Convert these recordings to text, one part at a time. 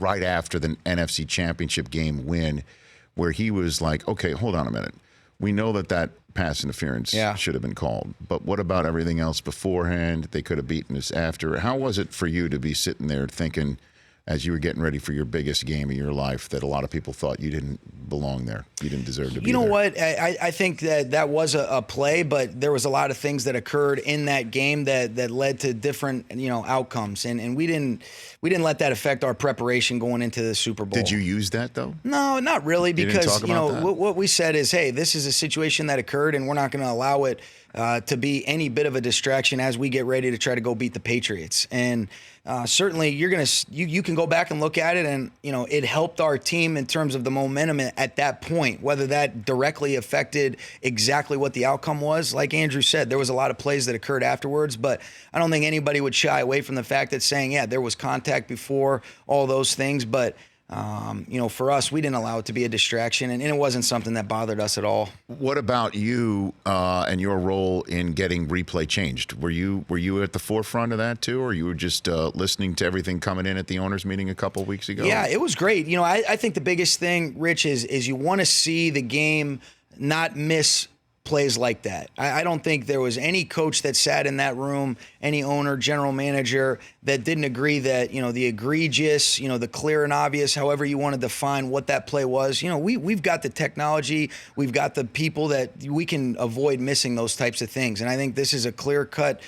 right after the NFC Championship game win, where he was like, okay, hold on a minute. We know that pass interference should have been called, but what about everything else beforehand? They could have beaten us after. How was it for you to be sitting there thinking, as you were getting ready for your biggest game of your life, that a lot of people thought you didn't belong there, you didn't deserve to be there? You know what? I think that was a play, but there was a lot of things that occurred in that game that led to different outcomes, and we didn't let that affect our preparation going into the Super Bowl. Did you use that though? No, not really, because what we said is, hey, this is a situation that occurred, and we're not going to allow it to be any bit of a distraction as we get ready to try to go beat the Patriots. And certainly you can go back and look at it, and it helped our team in terms of the momentum at that point. Whether that directly affected exactly what the outcome was, like Andrew said, there was a lot of plays that occurred afterwards, but I don't think anybody would shy away from the fact that saying, yeah, there was contact before all those things, but for us, we didn't allow it to be a distraction, and it wasn't something that bothered us at all. What about you and your role in getting replay changed? Were you at the forefront of that too, or you were just listening to everything coming in at the owners' meeting a couple of weeks ago? Yeah, it was great. I think the biggest thing, Rich, is you want to see the game not miss plays like that. I don't think there was any coach that sat in that room, any owner, general manager, that didn't agree that, the egregious, the clear and obvious, however you want to define what that play was. We've got the technology, we've got the people that we can avoid missing those types of things. And I think this is a clear-cut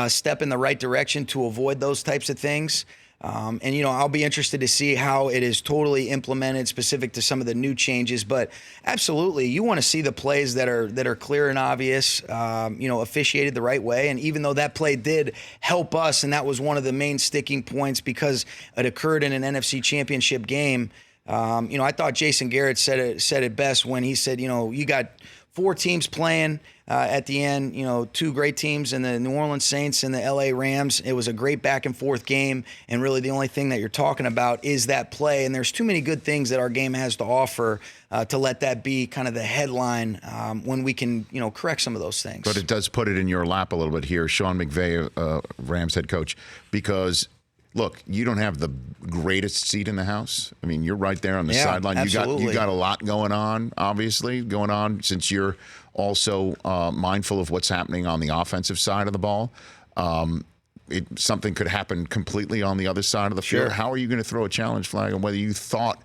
step in the right direction to avoid those types of things. I'll be interested to see how it is totally implemented specific to some of the new changes. But absolutely, you want to see the plays that are clear and obvious, officiated the right way. And even though that play did help us, and that was one of the main sticking points because it occurred in an NFC Championship game, I thought Jason Garrett said it best when he said, you got 4 teams playing at the end, two great teams in the New Orleans Saints and the LA Rams. It was a great back and forth game, and really the only thing that you're talking about is that play. And there's too many good things that our game has to offer to let that be kind of the headline when we can, correct some of those things. But it does put it in your lap a little bit here, Sean McVay, Rams head coach, because look, you don't have the greatest seat in the house. I mean, you're right there on the sideline. You got a lot going on, obviously, since you're also mindful of what's happening on the offensive side of the ball. Something could happen completely on the other side of the field. How are you going to throw a challenge flag on whether you thought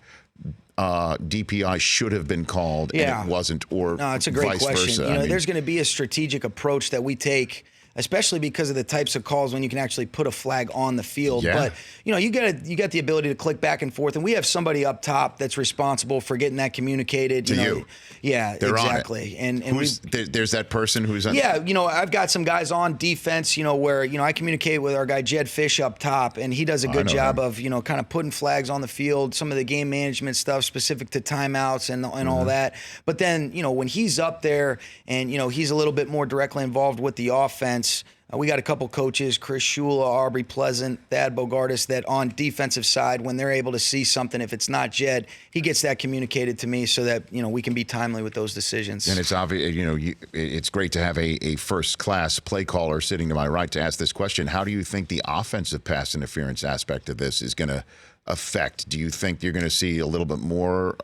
DPI should have been called and it wasn't, or no, it's a great vice question. versa? There's going to be a strategic approach that we take, especially because of the types of calls when you can actually put a flag on the field. Yeah. But, you got the ability to click back and forth, and we have somebody up top that's responsible for getting that communicated. To you. Yeah, They're exactly. On it. And there's that person who's on. Yeah, I've got some guys on defense, where, I communicate with our guy Jed Fish up top, and he does a good job of, kind of putting flags on the field, some of the game management stuff specific to timeouts and all that. But then, when he's up there and, he's a little bit more directly involved with the offense, we got a couple coaches, Chris Shula, Aubrey Pleasant, Thad Bogardus, that on defensive side, when they're able to see something, if it's not Jed, he gets that communicated to me so that, we can be timely with those decisions. And it's obvious, it's great to have a first-class play caller sitting to my right to ask this question. How do you think the offensive pass interference aspect of this is going to affect? Do you think you're going to see a little bit more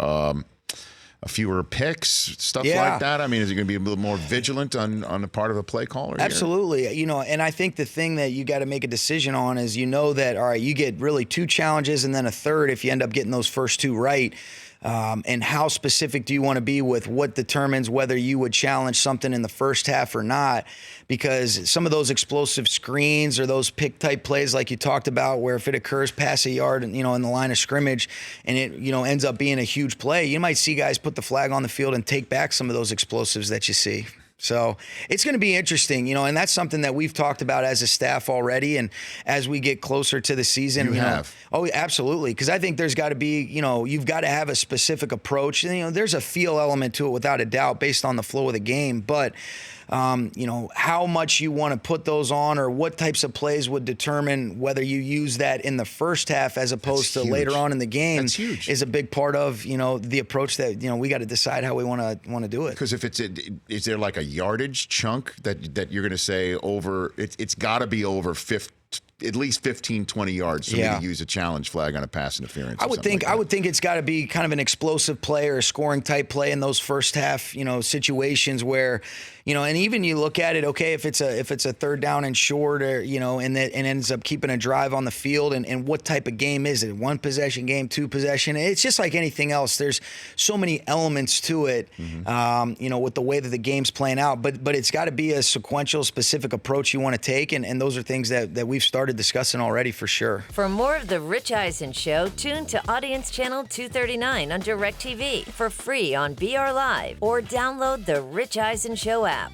fewer picks, stuff like that? I mean, is it going to be a little more vigilant on the part of a play caller? Absolutely. And I think the thing that you got to make a decision on is, that, all right, you get really 2 challenges and then a third if you end up getting those first 2 right. And how specific do you want to be with what determines whether you would challenge something in the first half or not? Because some of those explosive screens or those pick type plays like you talked about, where if it occurs past a yard, in the line of scrimmage and it, ends up being a huge play, you might see guys put the flag on the field and take back some of those explosives that you see. So it's going to be interesting, and that's something that we've talked about as a staff already. And as we get closer to the season, oh, absolutely. Because I think there's got to be, you've got to have a specific approach. And, there's a feel element to it without a doubt based on the flow of the game. But, how much you want to put those on or what types of plays would determine whether you use that in the first half as opposed to later on in the game is a big part of, the approach that, we got to decide how we want to do it. Because if is there like a yardage chunk that you're going to say over, it's got to be over at least 15, 20 yards for me to use a challenge flag on a pass interference. I would think it's got to be kind of an explosive play or a scoring type play in those first half, situations where, and even you look at it, okay, if it's a third down and short, or and ends up keeping a drive on the field, and what type of game is it? 1 possession game, 2 possession? It's just like anything else. There's so many elements to it, with the way that the game's playing out. But it's got to be a sequential, specific approach you want to take, and those are things that we've started discussing already for sure. For more of The Rich Eisen Show, tune to Audience Channel 239 on DirecTV for free on BR Live, or download The Rich Eisen Show app.